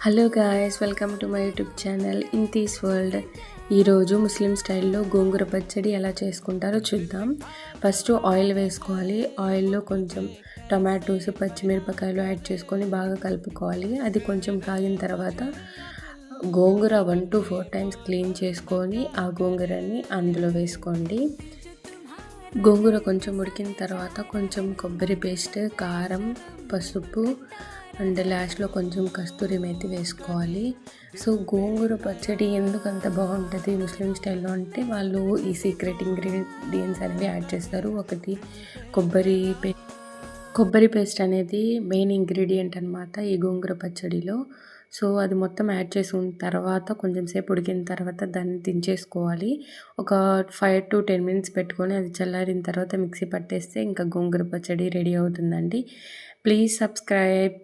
Hello guys, welcome to my YouTube channel Inthees world. ఈరోజు Muslim స్టైల్లో గోంగూర పచ్చడి ఎలా చేసుకుంటారో చూద్దాం. ఫస్ట్ ఆయిల్ వేసుకోవాలి. ఆయిల్లో కొంచెం టొమాటోస్, పచ్చిమిరపకాయలు యాడ్ చేసుకొని బాగా కలుపుకోవాలి. అది కొంచెం కాగిన తర్వాత గోంగూర 1 to 4 times క్లీన్ చేసుకొని ఆ గోంగూరని అందులో వేసుకోండి. గోంగూర కొంచెం ఉడికిన తర్వాత కొంచెం కొబ్బరి పేస్ట్, కారం, పసుపు అండ్ లాస్ట్లో కొంచెం కస్తూరి మేతి వేసుకోవాలి. సో గోంగూర పచ్చడి ఎందుకు అంత బాగుంటుంది ముస్లిం స్టైల్లో అంటే వాళ్ళు ఈ సీక్రెట్ ఇంగ్రీడియంట్స్ అనేవి యాడ్ చేస్తారు. ఒకటి కొబ్బరి పేస్ట్ అనేది మెయిన్ ఇంగ్రీడియంట్ అనమాట ఈ గోంగూర పచ్చడిలో. సో అది మొత్తం యాడ్ చేసిన తర్వాత కొంచెం సేపు ఉడికిన తర్వాత దాన్ని దించేసుకోవాలి. ఒక 5 to 10 minutes పెట్టుకొని అది చల్లారిన తర్వాత మిక్సీ పట్టేస్తే ఇంకా గోంగూర పచ్చడి రెడీ అవుతుందండి. Please subscribe.